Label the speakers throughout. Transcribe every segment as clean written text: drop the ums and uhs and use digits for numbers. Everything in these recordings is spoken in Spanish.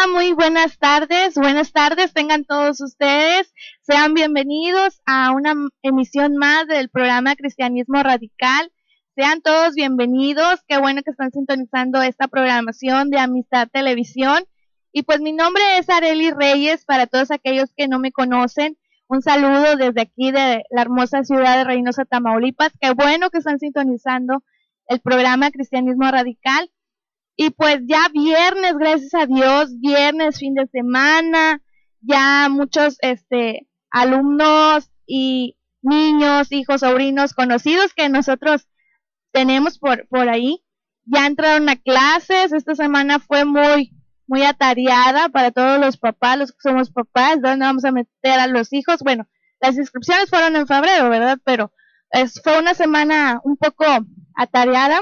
Speaker 1: Hola, muy buenas tardes tengan todos ustedes. Sean bienvenidos a una emisión más del programa Cristianismo Radical. Sean todos bienvenidos, qué bueno que están sintonizando esta programación de Amistad Televisión. Y pues mi nombre es Arely Reyes, para todos aquellos que no me conocen, un saludo desde aquí de la hermosa ciudad de Reynosa, Tamaulipas. Qué bueno que están sintonizando el programa Cristianismo Radical. Y pues ya viernes, gracias a Dios, viernes, fin de semana, ya muchos alumnos y niños, hijos, sobrinos, conocidos que nosotros tenemos por ahí, ya entraron a clases. Esta semana fue muy atareada para todos los papás, los que somos papás. ¿Dónde vamos a meter a los hijos? Bueno, las inscripciones fueron en febrero, ¿verdad? Pero fue una semana un poco atareada,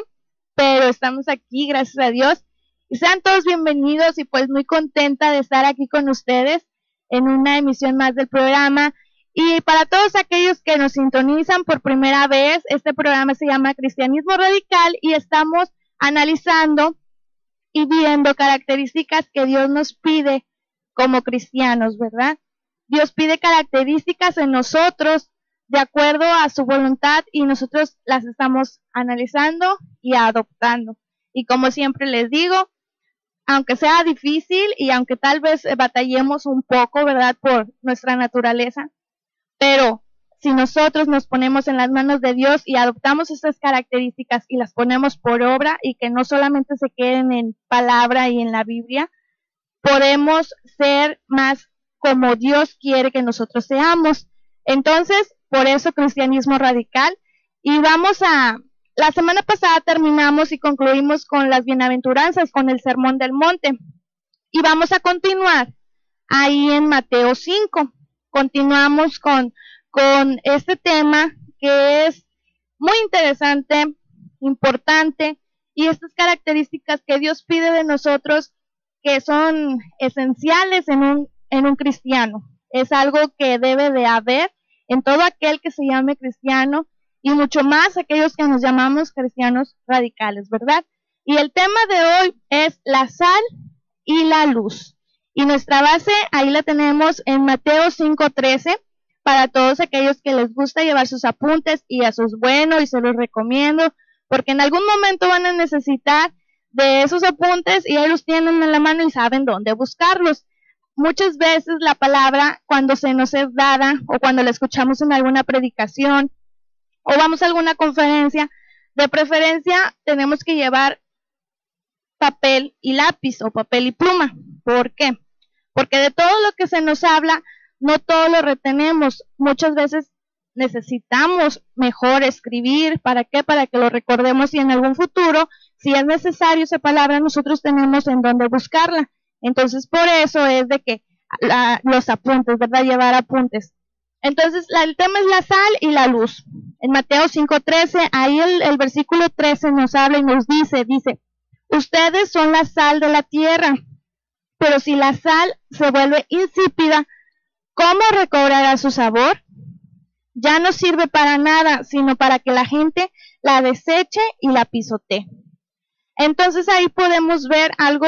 Speaker 1: pero estamos aquí, gracias a Dios. Y sean todos bienvenidos, y pues muy contenta de estar aquí con ustedes en una emisión más del programa. Y para todos aquellos que nos sintonizan por primera vez, este programa se llama Cristianismo Radical y estamos analizando y viendo características que Dios nos pide como cristianos, ¿verdad? Dios pide características en nosotros de acuerdo a su voluntad, y nosotros las estamos analizando y adoptando. Y como siempre les digo, aunque sea difícil y aunque tal vez batallemos un poco, ¿verdad?, por nuestra naturaleza, pero si nosotros nos ponemos en las manos de Dios y adoptamos estas características y las ponemos por obra, y que no solamente se queden en palabra y en la Biblia, podemos ser más como Dios quiere que nosotros seamos. Entonces, por eso Cristianismo Radical. Y la semana pasada terminamos y concluimos con las bienaventuranzas, con el Sermón del Monte. Y vamos a continuar ahí en Mateo 5. Continuamos con este tema que es muy interesante, importante, y estas características que Dios pide de nosotros, que son esenciales en un cristiano. Es algo que debe de haber en todo aquel que se llame cristiano, y mucho más aquellos que nos llamamos cristianos radicales, ¿verdad? Y el tema de hoy es la sal y la luz. Y nuestra base ahí la tenemos en Mateo 5:13, para todos aquellos que les gusta llevar sus apuntes, y eso es bueno y se los recomiendo, porque en algún momento van a necesitar de esos apuntes y ahí los tienen en la mano y saben dónde buscarlos. Muchas veces la palabra, cuando se nos es dada o cuando la escuchamos en alguna predicación o vamos a alguna conferencia, de preferencia tenemos que llevar papel y lápiz o papel y pluma. ¿Por qué? Porque de todo lo que se nos habla, no todo lo retenemos. Muchas veces necesitamos mejor escribir. ¿Para qué? Para que lo recordemos, y en algún futuro, si es necesario esa palabra, nosotros tenemos en dónde buscarla. Entonces, por eso es de que los apuntes, ¿verdad? Llevar apuntes. Entonces, el tema es la sal y la luz. En Mateo 5:13, ahí el versículo 13 nos habla y nos dice, ustedes son la sal de la tierra, pero si la sal se vuelve insípida, ¿cómo recobrará su sabor? Ya no sirve para nada, sino para que la gente la deseche y la pisotee. Entonces ahí podemos ver algo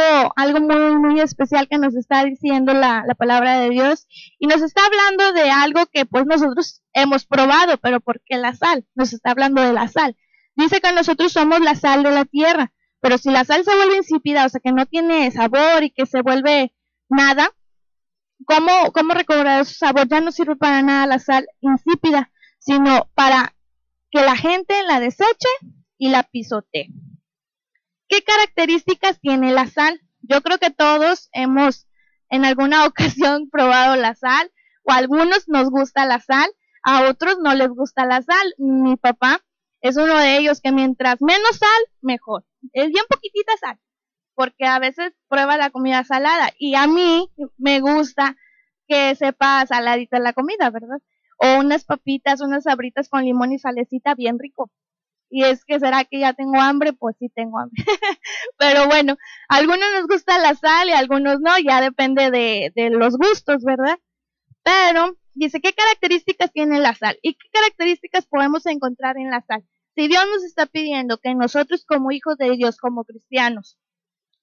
Speaker 1: muy especial que nos está diciendo la palabra de Dios, y nos está hablando de algo que pues nosotros hemos probado. Pero ¿por qué la sal? Nos está hablando de la sal. Dice que nosotros somos la sal de la tierra, pero si la sal se vuelve insípida, o sea que no tiene sabor y que se vuelve nada, ¿cómo recobrar su sabor? Ya no sirve para nada la sal insípida, sino para que la gente la deseche y la pisotee. ¿Qué características tiene la sal? Yo creo que todos hemos en alguna ocasión probado la sal, o a algunos nos gusta la sal, a otros no les gusta la sal. Mi papá es uno de ellos que mientras menos sal, mejor. Es bien poquitita sal, porque a veces prueba la comida salada, y a mí me gusta que sepa saladita la comida, ¿verdad? O unas papitas, unas sabritas con limón y salecita, bien rico. Y es que, ¿será que ya tengo hambre? Pues sí tengo hambre. Pero bueno, a algunos nos gusta la sal y a algunos no, ya depende de los gustos, ¿verdad? Pero dice, ¿qué características tiene la sal? ¿Y qué características podemos encontrar en la sal? Si Dios nos está pidiendo que nosotros, como hijos de Dios, como cristianos,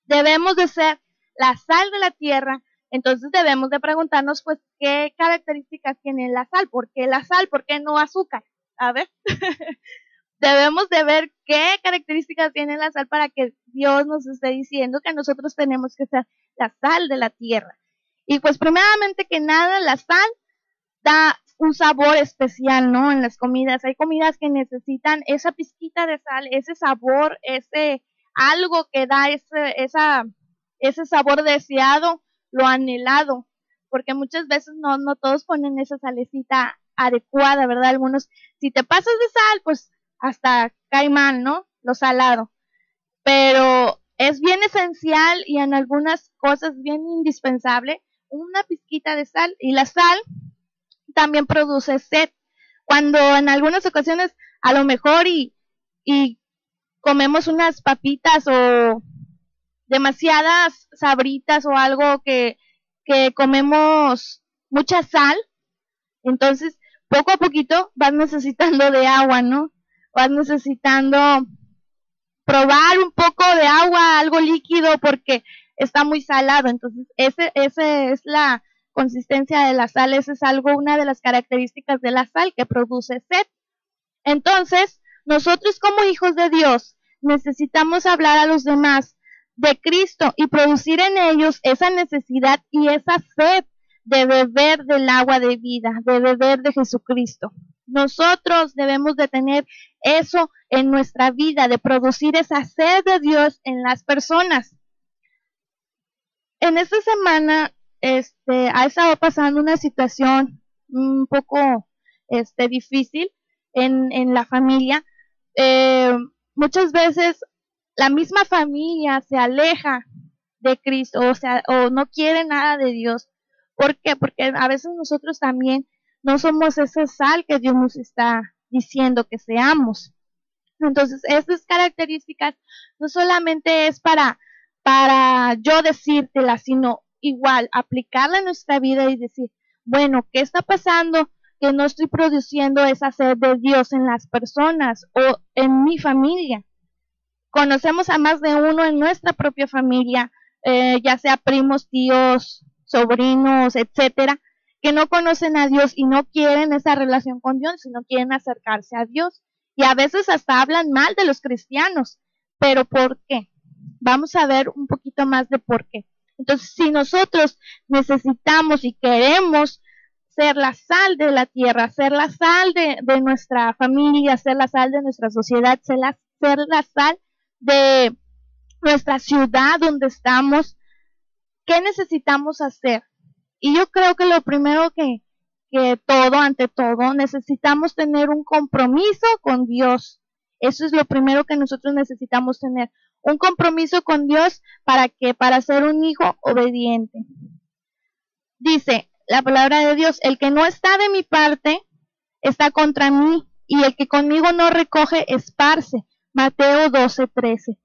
Speaker 1: debemos de ser la sal de la tierra, entonces debemos de preguntarnos, pues, ¿qué características tiene la sal? ¿Por qué la sal? ¿Por qué no azúcar? A ver, debemos de ver qué características tiene la sal para que Dios nos esté diciendo que nosotros tenemos que ser la sal de la tierra. Y pues primeramente que nada, la sal da un sabor especial, ¿no? En las comidas. Hay comidas que necesitan esa pizquita de sal, ese sabor, ese algo que da ese sabor deseado, lo anhelado, porque muchas veces no todos ponen esa salecita adecuada, ¿verdad? Algunos, si te pasas de sal, pues hasta cae mal, ¿no? Lo salado. Pero es bien esencial y en algunas cosas bien indispensable una pizquita de sal, y la sal también produce sed. Cuando en algunas ocasiones a lo mejor y comemos unas papitas o demasiadas sabritas o algo que comemos mucha sal, entonces poco a poquito vas necesitando de agua, ¿no? Vas necesitando probar un poco de agua, algo líquido, porque está muy salado. Entonces, ese es la consistencia de la sal, esa es algo, una de las características de la sal que produce sed. Entonces, nosotros como hijos de Dios necesitamos hablar a los demás de Cristo y producir en ellos esa necesidad y esa sed de beber del agua de vida, de beber de Jesucristo. Nosotros debemos de tener eso en nuestra vida, de producir esa sed de Dios en las personas. En esta semana ha estado pasando una situación un poco difícil en la familia. Muchas veces la misma familia se aleja de Cristo, o no quiere nada de Dios. ¿Por qué? Porque a veces nosotros también no somos esa sal que Dios nos está diciendo que seamos. Entonces, esas características no solamente es para yo decírtelas, sino igual aplicarla en nuestra vida y decir, bueno, ¿qué está pasando? Que no estoy produciendo esa sed de Dios en las personas o en mi familia. Conocemos a más de uno en nuestra propia familia, ya sea primos, tíos, sobrinos, etcétera, que no conocen a Dios y no quieren esa relación con Dios, sino quieren acercarse a Dios. Y a veces hasta hablan mal de los cristianos. ¿Pero por qué? Vamos a ver un poquito más de por qué. Entonces, si nosotros necesitamos y queremos ser la sal de la tierra, ser la sal de nuestra familia, ser la sal de nuestra sociedad, ser la sal de nuestra ciudad donde estamos, ¿qué necesitamos hacer? Y yo creo que lo primero que ante todo, necesitamos tener un compromiso con Dios. Eso es lo primero que nosotros necesitamos tener. Un compromiso con Dios, ¿para qué? Para ser un hijo obediente. Dice la palabra de Dios, el que no está de mi parte está contra mí, y el que conmigo no recoge esparce. Mateo 12:13.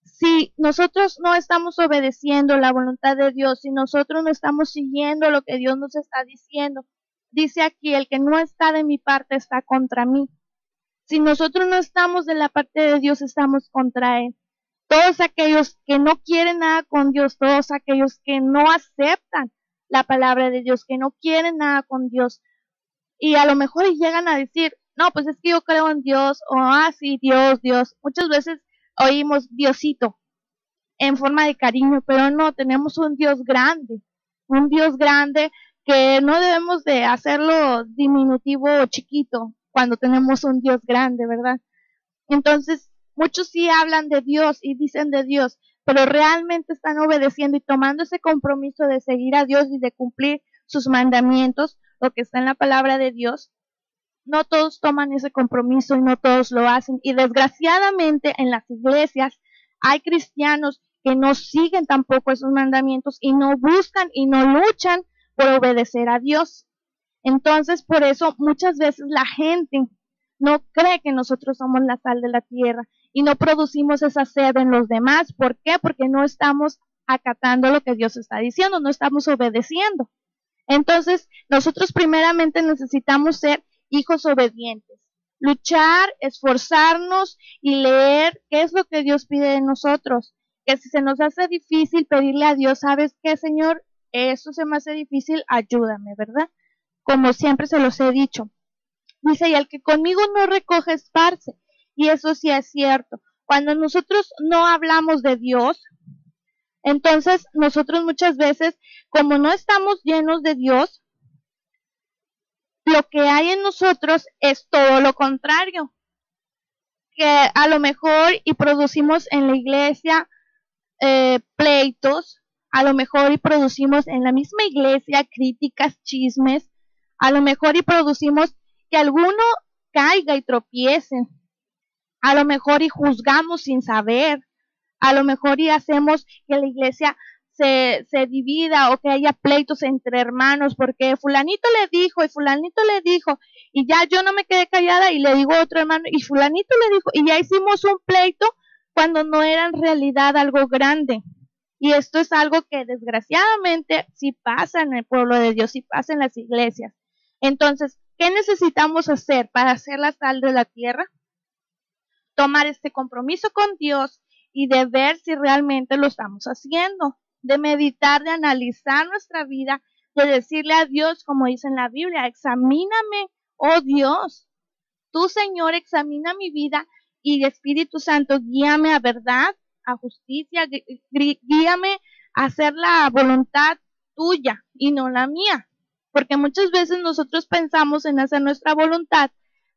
Speaker 1: Si nosotros no estamos obedeciendo la voluntad de Dios, si nosotros no estamos siguiendo lo que Dios nos está diciendo, dice aquí, el que no está de mi parte está contra mí. Si nosotros no estamos de la parte de Dios, estamos contra Él. Todos aquellos que no quieren nada con Dios, todos aquellos que no aceptan la palabra de Dios, que no quieren nada con Dios, y a lo mejor llegan a decir, no, pues es que yo creo en Dios, o sí, Dios. Muchas veces oímos Diosito en forma de cariño, pero no, tenemos un Dios grande que no debemos de hacerlo diminutivo o chiquito cuando tenemos un Dios grande, ¿verdad? Entonces, muchos sí hablan de Dios y dicen de Dios, pero realmente están obedeciendo y tomando ese compromiso de seguir a Dios y de cumplir sus mandamientos, lo que está en la palabra de Dios. No todos toman ese compromiso y no todos lo hacen. Y desgraciadamente en las iglesias hay cristianos que no siguen tampoco esos mandamientos y no buscan y no luchan por obedecer a Dios. Entonces, por eso muchas veces la gente no cree que nosotros somos la sal de la tierra y no producimos esa sed en los demás. ¿Por qué? Porque no estamos acatando lo que Dios está diciendo, no estamos obedeciendo. Entonces, nosotros primeramente necesitamos ser hijos obedientes, luchar, esforzarnos y leer qué es lo que Dios pide de nosotros, que si se nos hace difícil pedirle a Dios, ¿sabes qué, Señor? Eso se me hace difícil, ayúdame, ¿verdad? Como siempre se los he dicho. Dice, y el que conmigo no recoge esparce. Y eso sí es cierto. Cuando nosotros no hablamos de Dios, entonces nosotros muchas veces, como no estamos llenos de Dios, lo que hay en nosotros es todo lo contrario. Que a lo mejor y producimos en la iglesia pleitos, a lo mejor y producimos en la misma iglesia críticas, chismes, a lo mejor y producimos que alguno caiga y tropiece, a lo mejor y juzgamos sin saber, a lo mejor y hacemos que la iglesia se divida o que haya pleitos entre hermanos porque fulanito le dijo y fulanito le dijo y ya yo no me quedé callada y le digo a otro hermano y fulanito le dijo y ya hicimos un pleito cuando no era en realidad algo grande. Y esto es algo que desgraciadamente sí pasa en el pueblo de Dios, sí pasa en las iglesias. Entonces, ¿qué necesitamos hacer para hacer la sal de la tierra? Tomar este compromiso con Dios y de ver si realmente lo estamos haciendo, de meditar, de analizar nuestra vida, de decirle a Dios, como dice en la Biblia, examíname, oh Dios, tú Señor, examina mi vida y Espíritu Santo, guíame a verdad, a justicia, guíame a hacer la voluntad tuya y no la mía, porque muchas veces nosotros pensamos en hacer nuestra voluntad,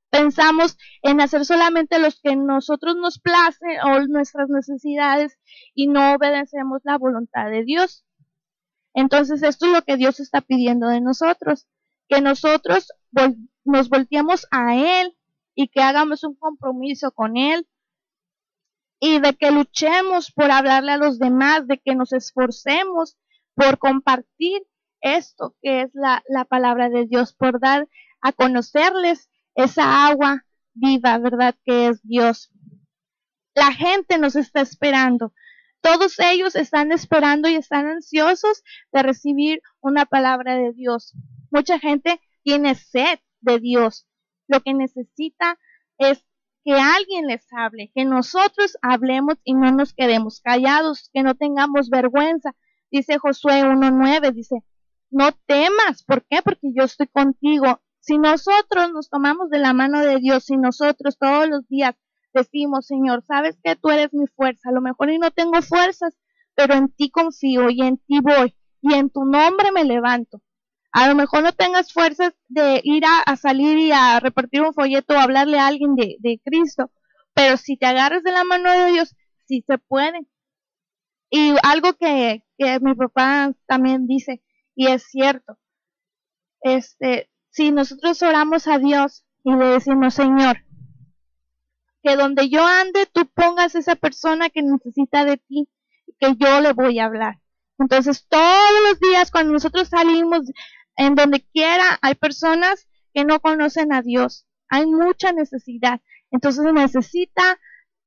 Speaker 1: pensamos en hacer solamente los que nosotros nos place o nuestras necesidades y no obedecemos la voluntad de Dios. Entonces esto es lo que Dios está pidiendo de nosotros, que nosotros nos volteemos a Él y que hagamos un compromiso con Él y de que luchemos por hablarle a los demás, de que nos esforcemos por compartir esto que es la palabra de Dios, por dar a conocerles esa agua viva, ¿verdad? Que es Dios. La gente nos está esperando. Todos ellos están esperando y están ansiosos de recibir una palabra de Dios. Mucha gente tiene sed de Dios. Lo que necesita es que alguien les hable, que nosotros hablemos y no nos quedemos callados, que no tengamos vergüenza. Dice Josué 1:9, dice, no temas. ¿Por qué? Porque yo estoy contigo. Si nosotros nos tomamos de la mano de Dios, si nosotros todos los días decimos, Señor, sabes que tú eres mi fuerza, a lo mejor y no tengo fuerzas, pero en ti confío y en ti voy y en tu nombre me levanto. A lo mejor no tengas fuerzas de ir a salir y a repartir un folleto o hablarle a alguien de Cristo, pero si te agarras de la mano de Dios, sí se puede. Y algo que mi papá también dice, y es cierto, si nosotros oramos a Dios y le decimos, Señor, que donde yo ande, tú pongas esa persona que necesita de ti, que yo le voy a hablar. Entonces, todos los días cuando nosotros salimos, en donde quiera, hay personas que no conocen a Dios. Hay mucha necesidad. Entonces,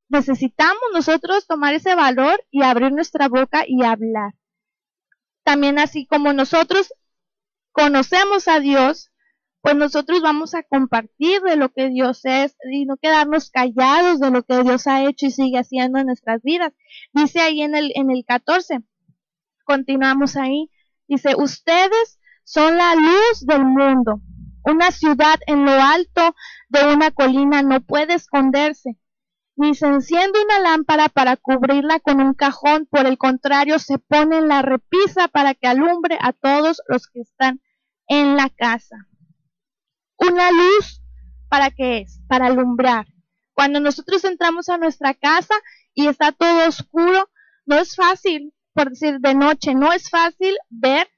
Speaker 1: necesitamos nosotros tomar ese valor y abrir nuestra boca y hablar. También así como nosotros conocemos a Dios, pues nosotros vamos a compartir de lo que Dios es y no quedarnos callados de lo que Dios ha hecho y sigue haciendo en nuestras vidas. Dice ahí en el 14, continuamos ahí, dice, ustedes son la luz del mundo. Una ciudad en lo alto de una colina no puede esconderse, ni se enciende una lámpara para cubrirla con un cajón, por el contrario, se pone en la repisa para que alumbre a todos los que están en la casa. Una luz, ¿para qué es? Para alumbrar. Cuando nosotros entramos a nuestra casa y está todo oscuro, no es fácil, por decir de noche, no es fácil ver,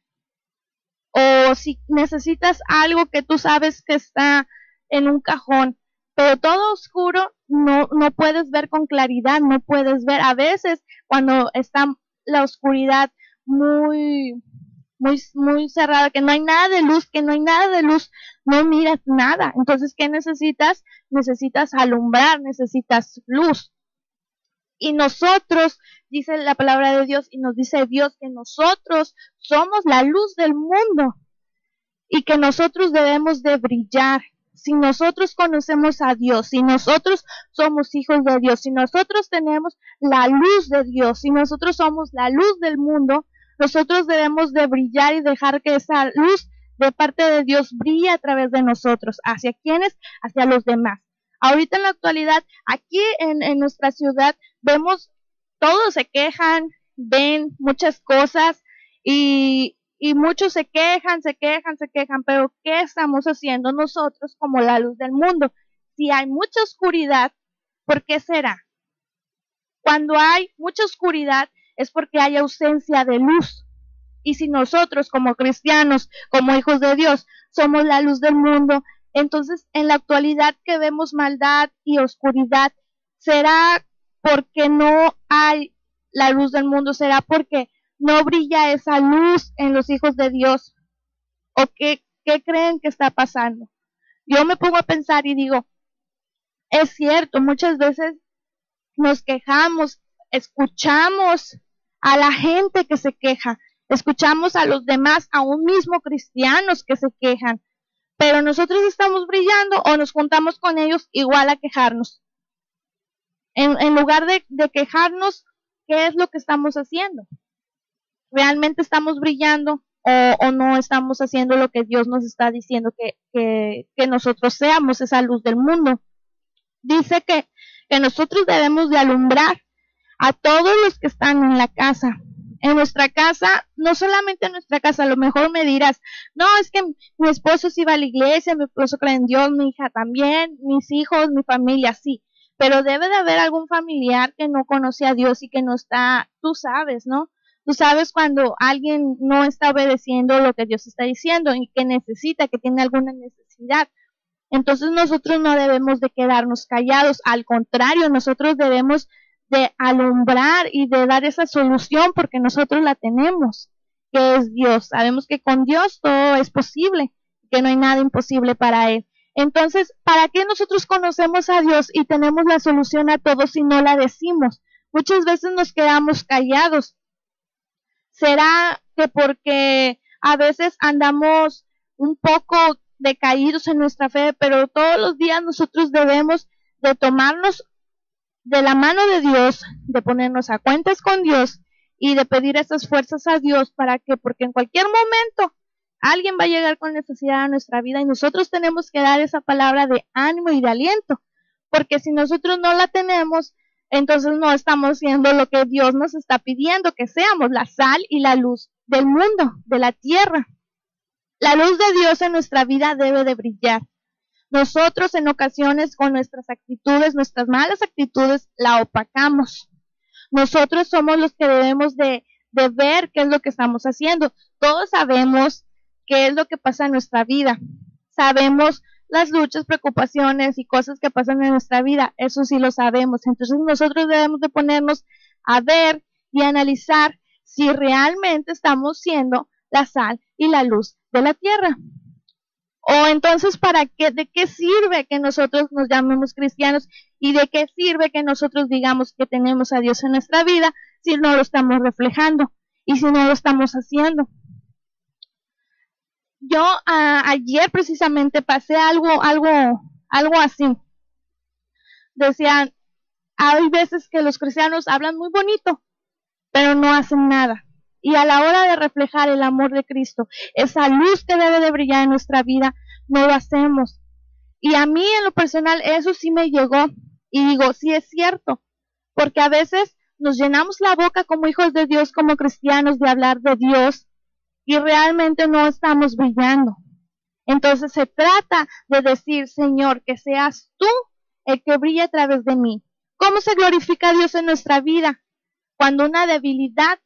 Speaker 1: o si necesitas algo que tú sabes que está en un cajón, pero todo oscuro, no puedes ver con claridad, no puedes ver. A veces cuando está la oscuridad muy cerrada, que no hay nada de luz, no miras nada. Entonces, ¿qué necesitas? Necesitas alumbrar, necesitas luz. Y nosotros, dice la palabra de Dios, y nos dice Dios que nosotros somos la luz del mundo y que nosotros debemos de brillar. Si nosotros conocemos a Dios, si nosotros somos hijos de Dios, si nosotros tenemos la luz de Dios, si nosotros somos la luz del mundo, nosotros debemos de brillar y dejar que esa luz de parte de Dios brille a través de nosotros. ¿Hacia quiénes? Hacia los demás. Ahorita en la actualidad, aquí en nuestra ciudad, vemos, todos se quejan, ven muchas cosas y muchos se quejan, pero ¿qué estamos haciendo nosotros como la luz del mundo? Si hay mucha oscuridad, ¿por qué será? Cuando hay mucha oscuridad es porque hay ausencia de luz. Y si nosotros como cristianos, como hijos de Dios, somos la luz del mundo, entonces en la actualidad que vemos maldad y oscuridad, ¿será porque no hay la luz del mundo? ¿Será porque no brilla esa luz en los hijos de Dios? ¿O qué creen que está pasando? Yo me pongo a pensar y digo, es cierto, muchas veces nos quejamos, escuchamos a la gente que se queja, escuchamos a los demás, aún mismo cristianos que se quejan, pero nosotros estamos brillando o nos juntamos con ellos igual a quejarnos. En lugar de quejarnos, ¿qué es lo que estamos haciendo? ¿Realmente estamos brillando o no estamos haciendo lo que Dios nos está diciendo que nosotros seamos esa luz del mundo? Dice que nosotros debemos de alumbrar a todos los que están en la casa. En nuestra casa, no solamente en nuestra casa, a lo mejor me dirás, no, es que mi esposo sí va a la iglesia, mi esposo cree en Dios, mi hija también, mis hijos, mi familia, sí. Pero debe de haber algún familiar que no conoce a Dios y que no está, tú sabes, ¿no? Tú sabes cuando alguien no está obedeciendo lo que Dios está diciendo y que necesita, que tiene alguna necesidad. Entonces nosotros no debemos de quedarnos callados, al contrario, nosotros debemos de alumbrar y de dar esa solución porque nosotros la tenemos, que es Dios. Sabemos que con Dios todo es posible, que no hay nada imposible para Él. Entonces, ¿para qué nosotros conocemos a Dios y tenemos la solución a todo si no la decimos? Muchas veces nos quedamos callados. ¿Será que porque a veces andamos un poco decaídos en nuestra fe, pero todos los días nosotros debemos de tomarnos de la mano de Dios, de ponernos a cuentas con Dios y de pedir esas fuerzas a Dios para que, porque en cualquier momento alguien va a llegar con necesidad a nuestra vida y nosotros tenemos que dar esa palabra de ánimo y de aliento, porque si nosotros no la tenemos, entonces no estamos haciendo lo que Dios nos está pidiendo, que seamos la sal y la luz del mundo, de la tierra. La luz de Dios en nuestra vida debe de brillar. Nosotros en ocasiones con nuestras actitudes, nuestras malas actitudes, la opacamos. Nosotros somos los que debemos de ver qué es lo que estamos haciendo. Todos sabemos qué es lo que pasa en nuestra vida. Sabemos las luchas, preocupaciones y cosas que pasan en nuestra vida. Eso sí lo sabemos. Entonces nosotros debemos de ponernos a ver y analizar si realmente estamos siendo la sal y la luz de la tierra. O entonces, ¿de qué sirve que nosotros nos llamemos cristianos y de qué sirve que nosotros digamos que tenemos a Dios en nuestra vida si no lo estamos reflejando y si no lo estamos haciendo? Yo ayer precisamente pasé algo así. Decían, hay veces que los cristianos hablan muy bonito, pero no hacen nada. Y a la hora de reflejar el amor de Cristo, esa luz que debe de brillar en nuestra vida, no lo hacemos. Y a mí en lo personal eso sí me llegó. Y digo, sí es cierto. Porque a veces nos llenamos la boca como hijos de Dios, como cristianos, de hablar de Dios. Y realmente no estamos brillando. Entonces se trata de decir, Señor, que seas tú el que brille a través de mí. ¿Cómo se glorifica a Dios en nuestra vida? Cuando una debilidad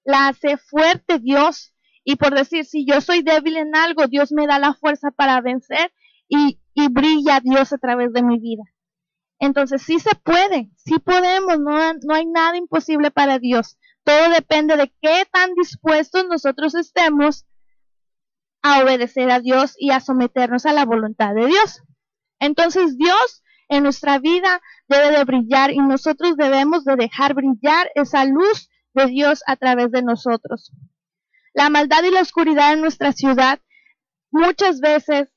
Speaker 1: la hace fuerte Dios, y por decir, si yo soy débil en algo, Dios me da la fuerza para vencer y brilla Dios a través de mi vida. Entonces sí se puede, sí podemos, no hay nada imposible para Dios. Todo depende de qué tan dispuestos nosotros estemos a obedecer a Dios y a someternos a la voluntad de Dios. Entonces Dios en nuestra vida debe de brillar y nosotros debemos de dejar brillar esa luz de Dios a través de nosotros. La maldad y la oscuridad en nuestra ciudad muchas veces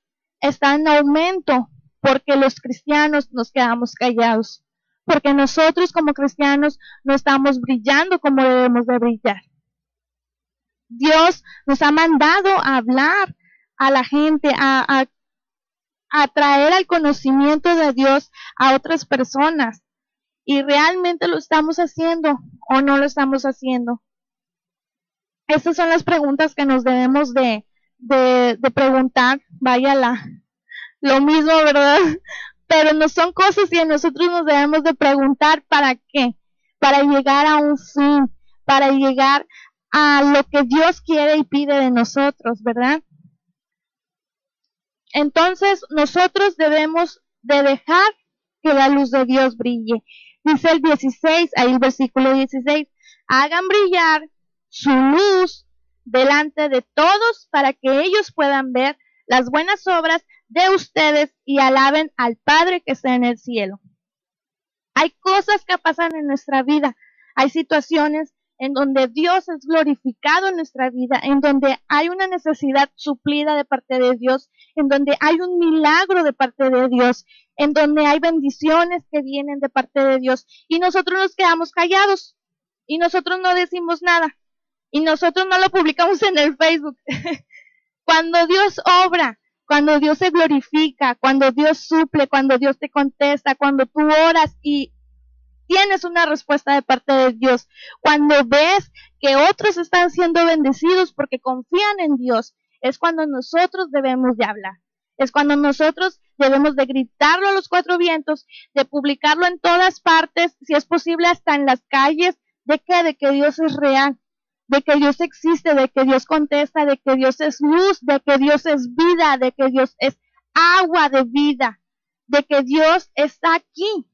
Speaker 1: está en aumento porque los cristianos nos quedamos callados, porque nosotros como cristianos no estamos brillando como debemos de brillar. Dios nos ha mandado a hablar a la gente, a traer al conocimiento de Dios a otras personas. ¿Y realmente lo estamos haciendo o no lo estamos haciendo? Estas son las preguntas que nos debemos de preguntar. Vaya lo mismo, ¿verdad? Pero no son cosas que nosotros nos debemos de preguntar ¿para qué? Para llegar a un fin, para llegar a lo que Dios quiere y pide de nosotros, ¿verdad? Entonces, nosotros debemos de dejar que la luz de Dios brille. Dice el 16, ahí el versículo 16, hagan brillar su luz delante de todos para que ellos puedan ver las buenas obras de ustedes y alaben al Padre que está en el cielo. Hay cosas que pasan en nuestra vida, hay situaciones en donde Dios es glorificado en nuestra vida, en donde hay una necesidad suplida de parte de Dios, en donde hay un milagro de parte de Dios, en donde hay bendiciones que vienen de parte de Dios, y nosotros nos quedamos callados, y nosotros no decimos nada, y nosotros no lo publicamos en el Facebook. Cuando Dios obra, cuando Dios se glorifica, cuando Dios suple, cuando Dios te contesta, cuando tú oras y tienes una respuesta de parte de Dios, cuando ves que otros están siendo bendecidos porque confían en Dios, es cuando nosotros debemos de hablar. Es cuando nosotros debemos de gritarlo a los cuatro vientos, de publicarlo en todas partes, si es posible hasta en las calles, de que Dios es real, de que Dios existe, de que Dios contesta, de que Dios es luz, de que Dios es vida, de que Dios es agua de vida, de que Dios está aquí.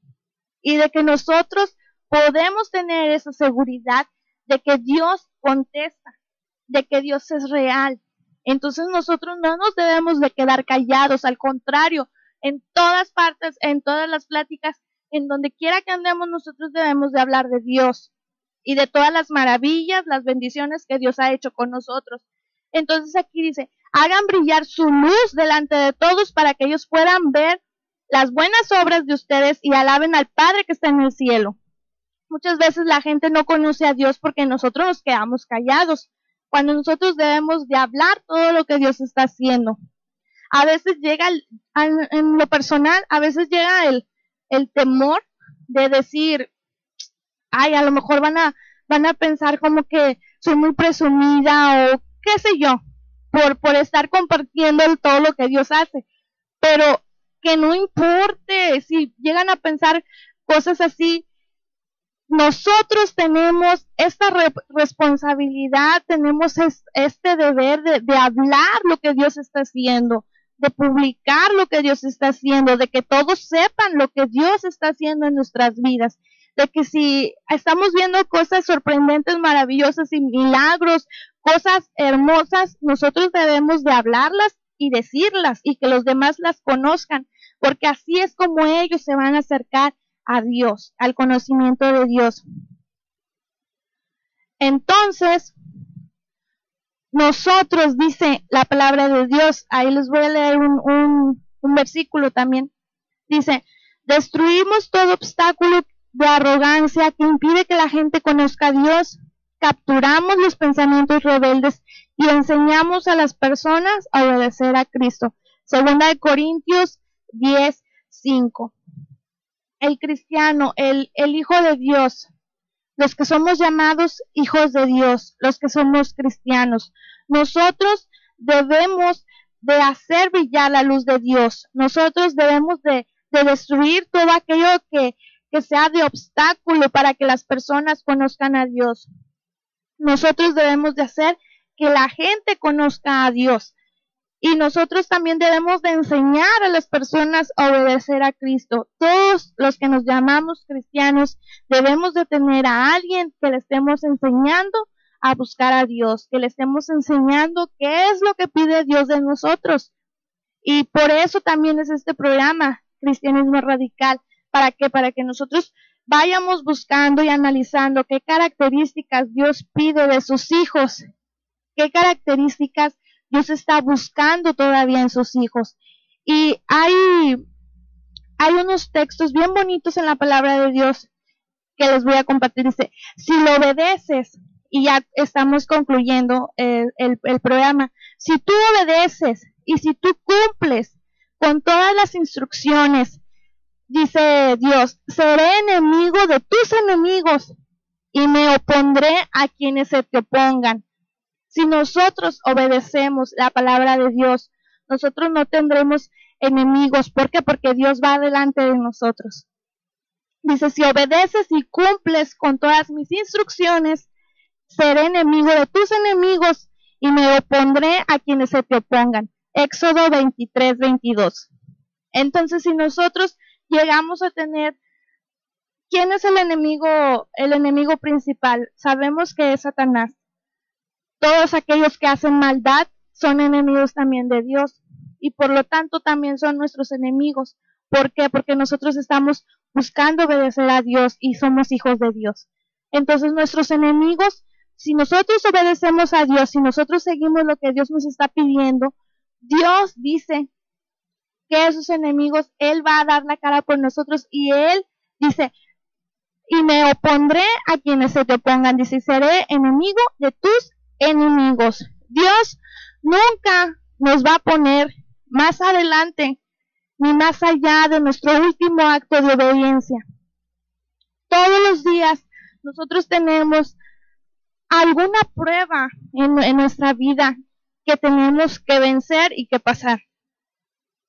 Speaker 1: Y de que nosotros podemos tener esa seguridad de que Dios contesta, de que Dios es real. Entonces nosotros no nos debemos de quedar callados, al contrario, en todas partes, en todas las pláticas, en donde quiera que andemos, nosotros debemos de hablar de Dios y de todas las maravillas, las bendiciones que Dios ha hecho con nosotros. Entonces aquí dice, hagan brillar su luz delante de todos para que ellos puedan ver las buenas obras de ustedes y alaben al Padre que está en el cielo. Muchas veces la gente no conoce a Dios porque nosotros nos quedamos callados, cuando nosotros debemos de hablar todo lo que Dios está haciendo. A veces llega, en lo personal, a veces llega el temor de decir, ay, a lo mejor van a pensar como que soy muy presumida o qué sé yo, por estar compartiendo todo lo que Dios hace. Pero que no importe si llegan a pensar cosas así, nosotros tenemos esta responsabilidad, tenemos este deber de hablar lo que Dios está haciendo, de publicar lo que Dios está haciendo, de que todos sepan lo que Dios está haciendo en nuestras vidas, de que si estamos viendo cosas sorprendentes, maravillosas y milagros, cosas hermosas, nosotros debemos de hablarlas y decirlas y que los demás las conozcan, porque así es como ellos se van a acercar a Dios, al conocimiento de Dios. Entonces, nosotros, dice la palabra de Dios, ahí les voy a leer un versículo también, dice, destruimos todo obstáculo de arrogancia que impide que la gente conozca a Dios, capturamos los pensamientos rebeldes y enseñamos a las personas a obedecer a Cristo. Segunda de Corintios 10:5. El cristiano, el hijo de Dios, los que somos llamados hijos de Dios, los que somos cristianos, nosotros debemos de hacer brillar la luz de Dios. Nosotros debemos de destruir todo aquello que sea de obstáculo para que las personas conozcan a Dios. Nosotros debemos de hacer que la gente conozca a Dios. Y nosotros también debemos de enseñar a las personas a obedecer a Cristo. Todos los que nos llamamos cristianos debemos de tener a alguien que le estemos enseñando a buscar a Dios, que le estemos enseñando qué es lo que pide Dios de nosotros. Y por eso también es este programa, Cristianismo Radical. ¿Para qué? Para que nosotros vayamos buscando y analizando qué características Dios pide de sus hijos, qué características Dios está buscando todavía en sus hijos. Y hay unos textos bien bonitos en la palabra de Dios que les voy a compartir. Dice, si lo obedeces, y ya estamos concluyendo el programa, si tú obedeces y si tú cumples con todas las instrucciones, dice Dios, seré enemigo de tus enemigos y me opondré a quienes se te opongan. Si nosotros obedecemos la palabra de Dios, nosotros no tendremos enemigos. ¿Por qué? Porque Dios va delante de nosotros. Dice, si obedeces y cumples con todas mis instrucciones, seré enemigo de tus enemigos y me opondré a quienes se te opongan. Éxodo 23:22. Entonces, si nosotros llegamos a tener, ¿quién es el enemigo principal? Sabemos que es Satanás. Todos aquellos que hacen maldad son enemigos también de Dios y por lo tanto también son nuestros enemigos. ¿Por qué? Porque nosotros estamos buscando obedecer a Dios y somos hijos de Dios. Entonces nuestros enemigos, si nosotros obedecemos a Dios, si nosotros seguimos lo que Dios nos está pidiendo, Dios dice que esos enemigos, Él va a dar la cara por nosotros y Él dice, y me opondré a quienes se te opongan. Dice, seré enemigo de tus enemigos. Dios nunca nos va a poner más adelante ni más allá de nuestro último acto de obediencia. Todos los días nosotros tenemos alguna prueba en nuestra vida que tenemos que vencer y que pasar.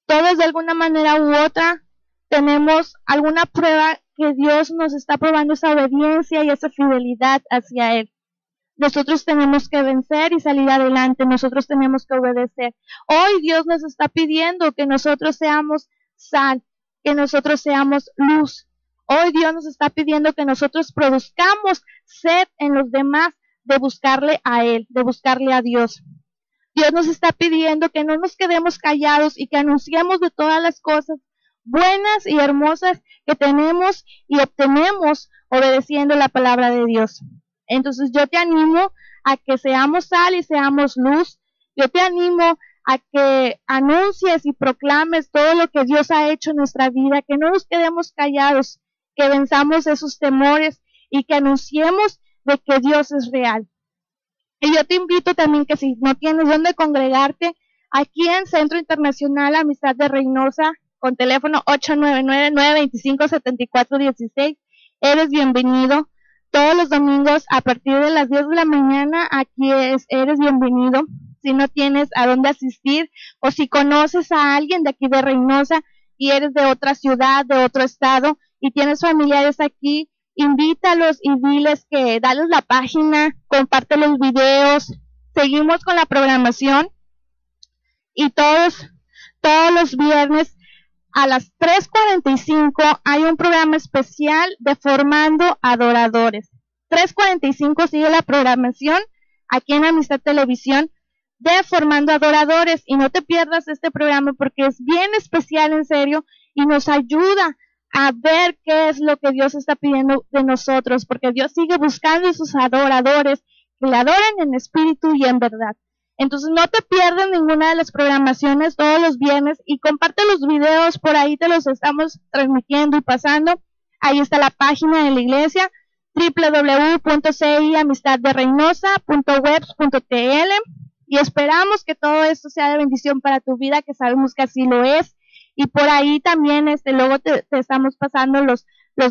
Speaker 1: Todos de alguna manera u otra tenemos alguna prueba que Dios nos está probando esa obediencia y esa fidelidad hacia Él. Nosotros tenemos que vencer y salir adelante, nosotros tenemos que obedecer. Hoy Dios nos está pidiendo que nosotros seamos sal, que nosotros seamos luz. Hoy Dios nos está pidiendo que nosotros produzcamos sed en los demás de buscarle a Él, de buscarle a Dios. Dios nos está pidiendo que no nos quedemos callados y que anunciemos de todas las cosas buenas y hermosas que tenemos y obtenemos obedeciendo la palabra de Dios. Entonces yo te animo a que seamos sal y seamos luz. Yo te animo a que anuncies y proclames todo lo que Dios ha hecho en nuestra vida, que no nos quedemos callados, que venzamos esos temores y que anunciemos de que Dios es real. Y yo te invito también que si no tienes dónde congregarte, aquí en Centro Internacional Amistad de Reynosa, con teléfono 899-925-7416, eres bienvenido. Todos los domingos a partir de las 10 de la mañana aquí eres bienvenido. Si no tienes a dónde asistir o si conoces a alguien de aquí de Reynosa y eres de otra ciudad, de otro estado y tienes familiares aquí, invítalos y diles que dales la página, comparte los videos. Seguimos con la programación y todos los viernes a las 3:45 hay un programa especial de Formando Adoradores. 3:45 sigue la programación aquí en Amistad Televisión de Formando Adoradores y no te pierdas este programa porque es bien especial en serio y nos ayuda a ver qué es lo que Dios está pidiendo de nosotros, porque Dios sigue buscando a sus adoradores que le adoren en espíritu y en verdad. Entonces no te pierdas ninguna de las programaciones todos los viernes y comparte los videos, por ahí te los estamos transmitiendo y pasando. Ahí está la página de la iglesia, www.ciamistaddereynosa.webs.tl y esperamos que todo esto sea de bendición para tu vida, que sabemos que así lo es. Y por ahí también luego te estamos pasando los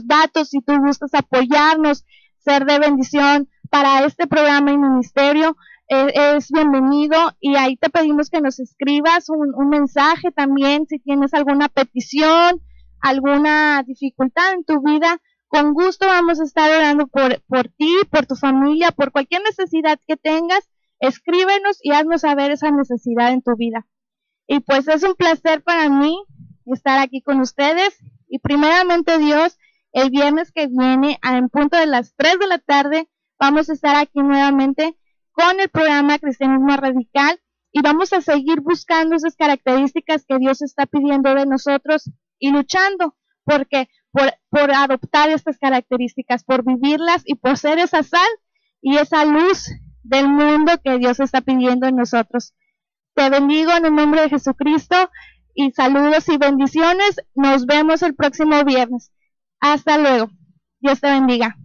Speaker 1: datos si tú gustas apoyarnos, ser de bendición para este programa y ministerio. Es bienvenido y ahí te pedimos que nos escribas un mensaje también si tienes alguna petición, alguna dificultad en tu vida. Con gusto vamos a estar orando por ti, por tu familia, por cualquier necesidad que tengas. Escríbenos y haznos saber esa necesidad en tu vida. Y pues es un placer para mí estar aquí con ustedes y primeramente Dios, el viernes que viene en punto de las 3 de la tarde vamos a estar aquí nuevamente con el programa Cristianismo Radical y vamos a seguir buscando esas características que Dios está pidiendo de nosotros y luchando porque por adoptar estas características, por vivirlas y por ser esa sal y esa luz del mundo que Dios está pidiendo en nosotros. Te bendigo en el nombre de Jesucristo y saludos y bendiciones. Nos vemos el próximo viernes. Hasta luego. Dios te bendiga.